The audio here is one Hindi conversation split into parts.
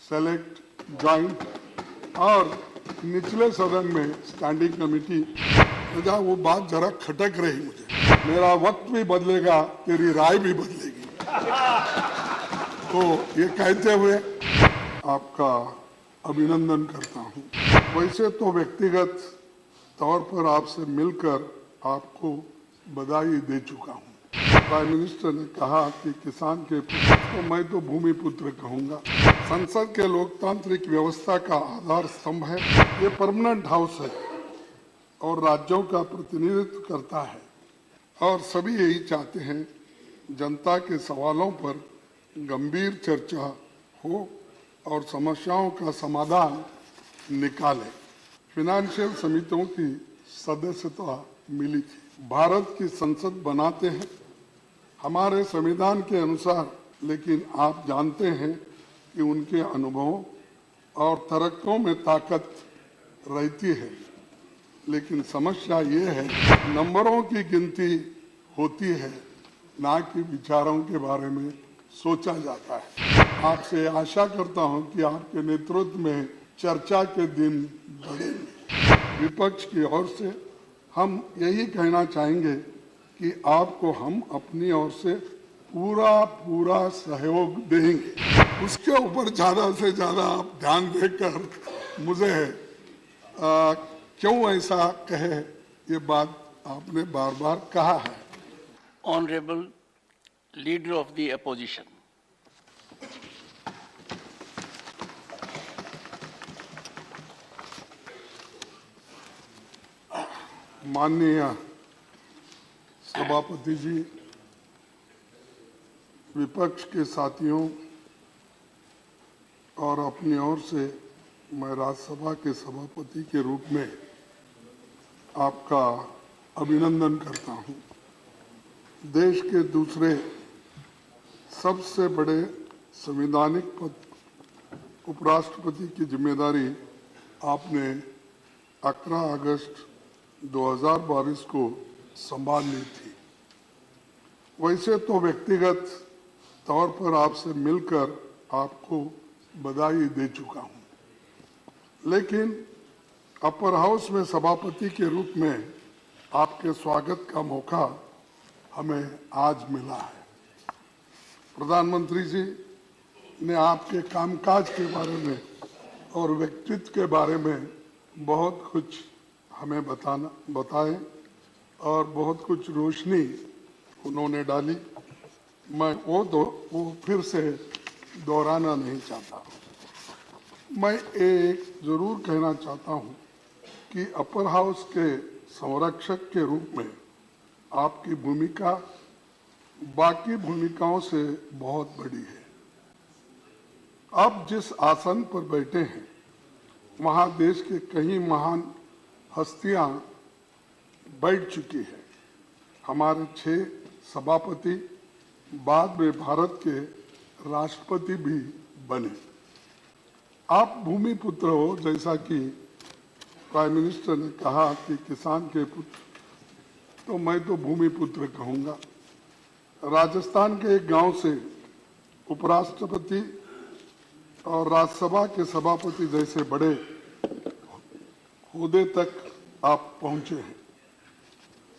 सेलेक्ट, जॉइंट और निचले सदन में स्टैंडिंग कमेटी, जहाँ वो बात जरा खटक रही मुझे। मेरा वक्त भी बदलेगा, तेरी राय भी बदलेगी। तो ये कहते हुए आपका अभिनंदन करता हूँ। वैसे तो व्यक्तिगत तौर पर आपसे मिलकर आपको बधाई दे चुका हूँ। प्राइम मिनिस्टर ने कहा कि किसान के पुत्र, तो मैं तो भूमि पुत्र कहूँगा। संसद के लोकतांत्रिक व्यवस्था का आधार स्तंभ है। ये परमानेंट हाउस है और राज्यों का प्रतिनिधित्व करता है और सभी यही चाहते हैं जनता के सवालों पर गंभीर चर्चा हो और समस्याओं का समाधान निकाले। फाइनेंशियल समितियों की सदस्यता मिली थी। भारत की संसद बनाते हैं हमारे संविधान के अनुसार, लेकिन आप जानते हैं कि उनके अनुभवों और तरक्कों में ताकत रहती है। लेकिन समस्या ये है, नंबरों की गिनती होती है, ना कि विचारों के बारे में सोचा जाता है। आपसे आशा करता हूं कि आपके नेतृत्व में चर्चा के दिन बढ़ेंगे। विपक्ष की ओर से हम यही कहना चाहेंगे कि आपको हम अपनी ओर से पूरा सहयोग देंगे। उसके ऊपर ज़्यादा से ज़्यादा आप ध्यान देकर मुझे क्यों ऐसा कहे, ये बात आपने बार बार कहा है। Honorable Leader of the Opposition. माननीय सभापति जी, विपक्ष के साथियों और अपनी ओर से मैं राज्यसभा के सभापति के रूप में आपका अभिनंदन करता हूं। देश के दूसरे सबसे बड़े संवैधानिक पद उपराष्ट्रपति की जिम्मेदारी आपने 11 अगस्त 2022 को संभाल ली थी। वैसे तो व्यक्तिगत तौर पर आपसे मिलकर आपको बधाई दे चुका हूं, लेकिन अपर हाउस में सभापति के रूप में आपके स्वागत का मौका हमें आज मिला है। प्रधानमंत्री जी ने आपके कामकाज के बारे में और व्यक्तित्व के बारे में बहुत कुछ हमें बताए और बहुत कुछ रोशनी उन्होंने डाली। मैं वो फिर से दोहराना नहीं चाहता। मैं एक जरूर कहना चाहता हूं कि अपर हाउस के संरक्षक के रूप में आपकी भूमिका बाकी भूमिकाओं से बहुत बड़ी है। आप जिस आसन पर बैठे हैं, वहां देश के कई महान हस्तियां बैठ चुकी है। हमारे 6 सभापति बाद में भारत के राष्ट्रपति भी बने। आप भूमि पुत्र हो, जैसा कि प्राइम मिनिस्टर ने कहा कि किसान के पुत्र, तो मैं तो भूमि पुत्र कहूँगा। राजस्थान के एक गांव से उपराष्ट्रपति और राज्यसभा के सभापति जैसे बड़े ओहदे तक आप पहुंचे हैं।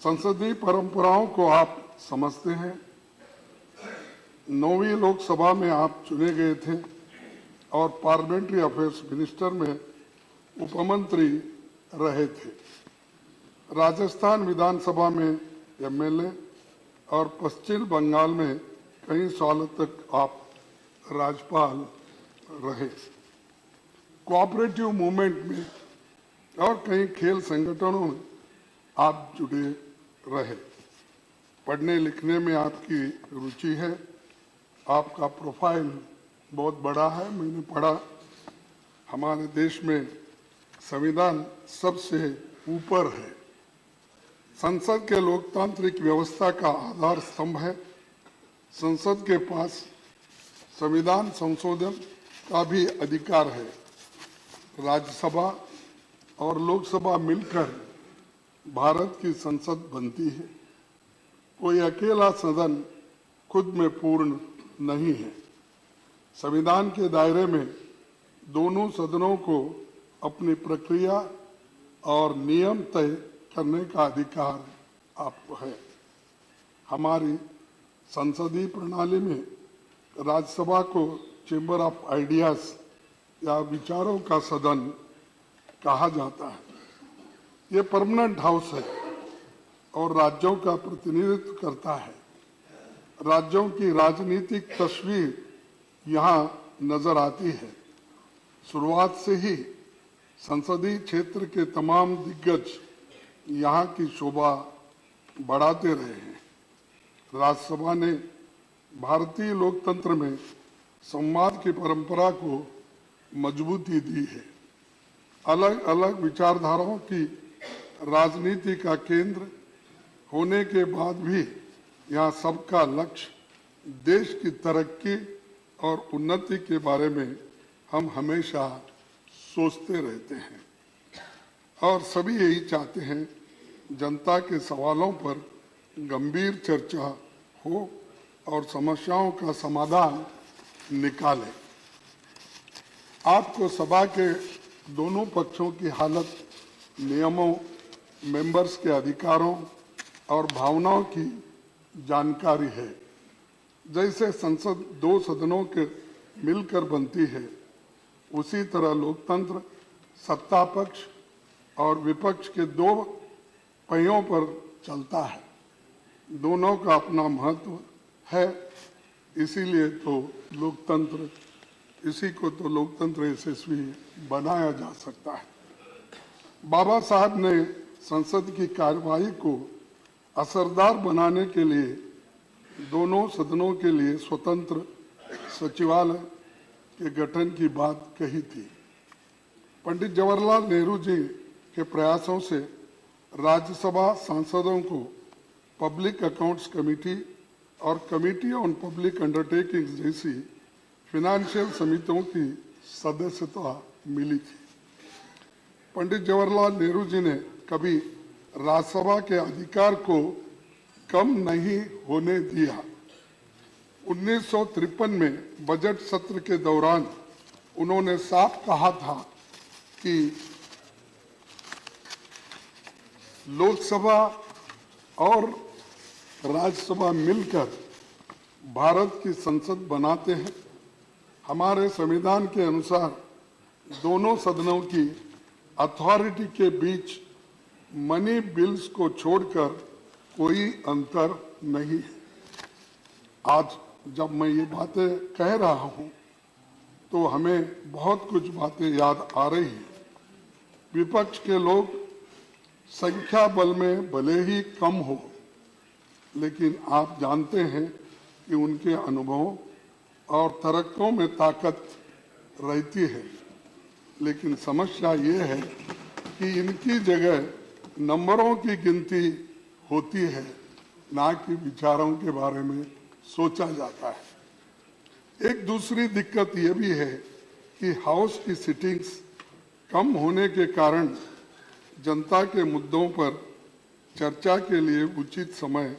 संसदीय परंपराओं को आप समझते हैं। 9वीं लोकसभा में आप चुने गए थे और पार्लियामेंट्री अफेयर्स मिनिस्टर में उपमंत्री रहे थे। राजस्थान विधानसभा में एमएलए और पश्चिम बंगाल में कई सालों तक आप राज्यपाल रहे। कोऑपरेटिव मूवमेंट में और कई खेल संगठनों में आप जुड़े रहे। पढ़ने लिखने में आपकी रुचि है। आपका प्रोफाइल बहुत बड़ा है। मैंने पढ़ा, हमारे देश में संविधान सबसे ऊपर है। संसद के लोकतांत्रिक व्यवस्था का आधार स्तंभ है। संसद के पास संविधान संशोधन का भी अधिकार है। राज्यसभा और लोकसभा मिलकर भारत की संसद बनती है। कोई अकेला सदन खुद में पूर्ण नहीं है। संविधान के दायरे में दोनों सदनों को अपनी प्रक्रिया और नियम तय करने का अधिकार आपको है। हमारी संसदीय प्रणाली में राज्यसभा को चेंबर ऑफ आइडियाज या विचारों का सदन कहा जाता है। ये परमानेंट हाउस है और राज्यों का प्रतिनिधित्व करता है। राज्यों की राजनीतिक तस्वीर यहाँ नजर आती है। शुरुआत से ही संसदीय क्षेत्र के तमाम दिग्गज यहाँ की शोभा बढ़ाते रहे हैं। राज्यसभा ने भारतीय लोकतंत्र में संवाद की परंपरा को मजबूती दी है। अलग अलग विचारधाराओं की राजनीति का केंद्र होने के बाद भी यहाँ सबका लक्ष्य देश की तरक्की और उन्नति के बारे में हम हमेशा सोचते रहते हैं और सभी यही चाहते हैं जनता के सवालों पर गंभीर चर्चा हो और समस्याओं का समाधान निकालें। आपको सभा के दोनों पक्षों की हालत, नियमों, मेंबर्स के अधिकारों और भावनाओं की जानकारी है। जैसे संसद दो सदनों के मिलकर बनती है, उसी तरह लोकतंत्र सत्ता पक्ष और विपक्ष के दो पहियों पर चलता है। दोनों का अपना महत्व है, इसीलिए तो लोकतंत्र यशस्वी बनाया जा सकता है। बाबा साहब ने संसद की कार्यवाही को असरदार बनाने के लिए दोनों सदनों के लिए स्वतंत्र सचिवालय के गठन की बात कही थी। पंडित जवाहरलाल नेहरू जी के प्रयासों से राज्यसभा सांसदों को पब्लिक अकाउंट्स कमेटी और कमेटी ऑन पब्लिक अंडरटेकिंग्स जैसी फिनेंशियल समितियों की सदस्यता मिली थी। पंडित जवाहरलाल नेहरू जी ने कभी राज्यसभा के अधिकार को कम नहीं होने दिया। 1953 में बजट सत्र के दौरान उन्होंने साफ कहा था कि लोकसभा और राज्यसभा मिलकर भारत की संसद बनाते हैं। हमारे संविधान के अनुसार दोनों सदनों की अथॉरिटी के बीच मनी बिल्स को छोड़कर कोई अंतर नहीं है। आज जब मैं ये बातें कह रहा हूं तो हमें बहुत कुछ बातें याद आ रही हैं। विपक्ष के लोग संख्या बल में भले ही कम हो, लेकिन आप जानते हैं कि उनके अनुभवों और तर्कों में ताकत रहती है। लेकिन समस्या ये है कि इनकी जगह नंबरों की गिनती होती है, ना कि विचारों के बारे में सोचा जाता है। एक दूसरी दिक्कत ये भी है कि हाउस की सिटिंग्स कम होने के कारण जनता के मुद्दों पर चर्चा के लिए उचित समय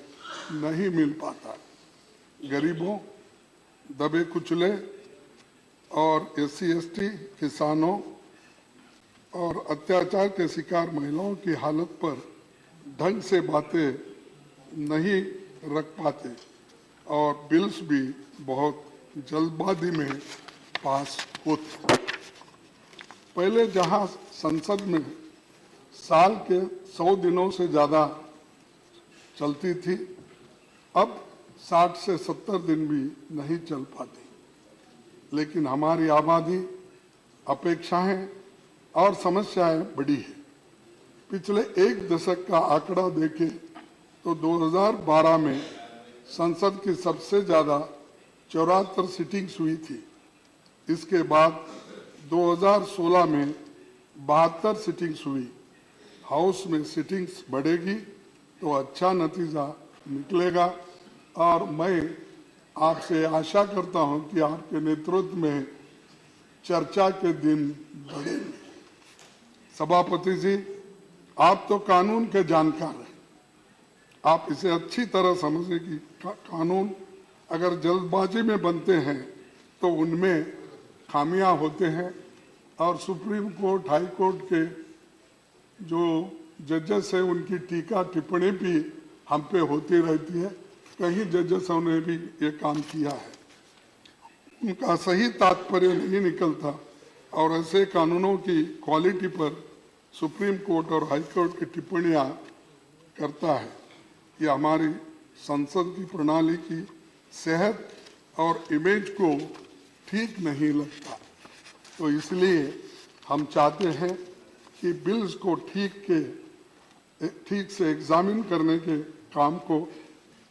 नहीं मिल पाता। गरीबों, दबे कुचले और SC/ST किसानों और अत्याचार के शिकार महिलाओं की हालत पर ढंग से बातें नहीं रख पाते और बिल्स भी बहुत जल्दबाजी में पास होते। पहले जहां संसद में साल के 100 दिनों से ज़्यादा चलती थी, अब 60 से 70 दिन भी नहीं चल पाती। लेकिन हमारी आबादी, अपेक्षाएं और समस्याएं बड़ी है। पिछले एक दशक का आंकड़ा देखें तो 2012 में संसद की सबसे ज़्यादा 74 सिटिंग्स हुई थी। इसके बाद 2016 में 72 सिटिंग्स हुई। हाउस में सिटिंग्स बढ़ेगी तो अच्छा नतीजा निकलेगा और मैं आपसे आशा करता हूं कि आपके नेतृत्व में चर्चा के दिन बढ़ेंगे। सभापति जी, आप तो कानून के जानकार हैं। आप इसे अच्छी तरह समझें कि कानून अगर जल्दबाजी में बनते हैं तो उनमें खामियां होते हैं और सुप्रीम कोर्ट, हाई कोर्ट के जो जजेस हैं उनकी टीका टिप्पणी भी हम पे होती रहती है। कई जजेसों ने भी ये काम किया है, उनका सही तात्पर्य नहीं निकलता और ऐसे कानूनों की क्वालिटी पर सुप्रीम कोर्ट और हाई कोर्ट की टिप्पणियां करता है। ये हमारी संसद की प्रणाली की सेहत और इमेज को ठीक नहीं लगता। तो इसलिए हम चाहते हैं कि बिल्स को ठीक से एग्जामिन करने के काम को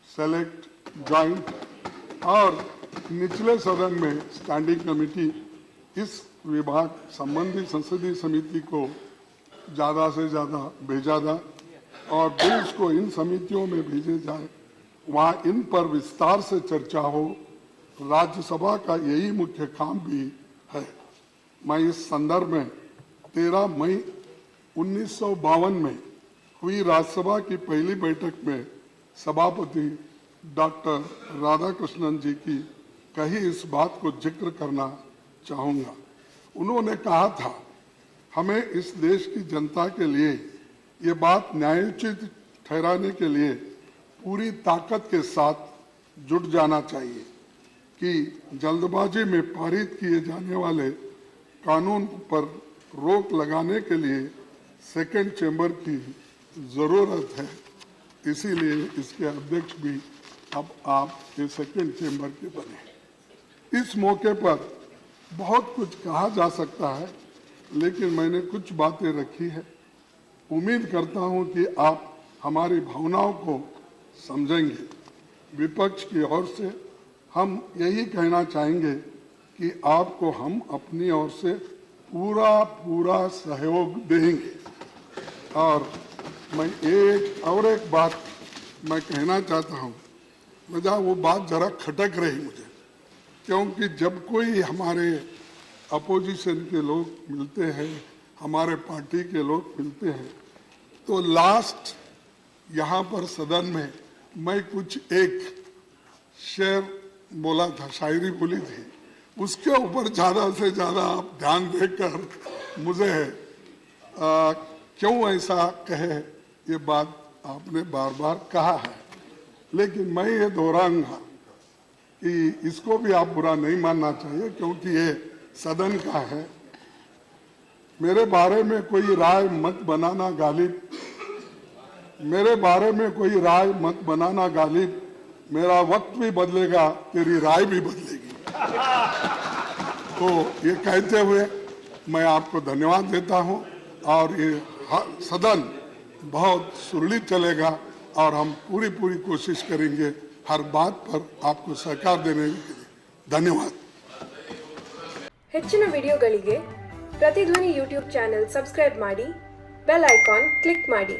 सेलेक्ट, जॉइंट और निचले सदन में स्टैंडिंग कमेटी इस विभाग संबंधी संसदीय समिति को ज़्यादा से ज़्यादा भेजा जाए और बिल्स को इन समितियों में भेजे जाए, वहाँ इन पर विस्तार से चर्चा हो। राज्यसभा का यही मुख्य काम भी है। मैं इस संदर्भ में 13 मई 1952 में हुई राज्यसभा की पहली बैठक में सभापति डॉक्टर राधाकृष्णन जी की कही इस बात को जिक्र करना चाहूँगा। उन्होंने कहा था, हमें इस देश की जनता के लिए ये बात न्यायोचित ठहराने के लिए पूरी ताकत के साथ जुट जाना चाहिए कि जल्दबाजी में पारित किए जाने वाले कानून पर रोक लगाने के लिए सेकंड चेंबर की ज़रूरत है। इसीलिए इसके अध्यक्ष भी अब आप ये सेकंड चेंबर के बने। इस मौके पर बहुत कुछ कहा जा सकता है, लेकिन मैंने कुछ बातें रखी है। उम्मीद करता हूं कि आप हमारी भावनाओं को समझेंगे। विपक्ष की ओर से हम यही कहना चाहेंगे कि आपको हम अपनी ओर से पूरा सहयोग देंगे। और मैं एक बात मैं कहना चाहता हूं, वो बात जरा खटक रही मुझे, क्योंकि जब कोई हमारे अपोजिशन के लोग मिलते हैं, हमारे पार्टी के लोग मिलते हैं, तो लास्ट यहाँ पर सदन में मैं कुछ एक शेर बोला था, शायरी बोली थी, उसके ऊपर ज़्यादा से ज़्यादा आप ध्यान देकर मुझे क्यों ऐसा कहे ये बात आपने बार बार कहा है, लेकिन मैं ये दोहराऊंगा कि इसको भी आप बुरा नहीं मानना चाहिए, क्योंकि ये सदन का है। मेरे बारे में कोई राय मत बनाना गालिब, मेरे बारे में कोई राय मत बनाना गालिब, मेरा वक्त भी बदलेगा, तेरी राय भी बदलेगी। तो ये कहते हुए मैं आपको धन्यवाद देता हूं और ये सदन बहुत सुरक्षित चलेगा और हम पूरी कोशिश करेंगे हर बात पर आपको सहकार देने के लिए। धन्यवाद। ಹೆಚ್ಚಿನ ವಿಡಿಯೋಗಳಿಗೆ ಪ್ರತಿಧ್ವನಿ ಯೂಟ್ಯೂಬ್ ಚಾನೆಲ್ ಸಬ್ಸ್ಕ್ರೈಬ್ ಮಾಡಿ, ಬೆಲ್ ಐಕಾನ್ ಕ್ಲಿಕ್ ಮಾಡಿ।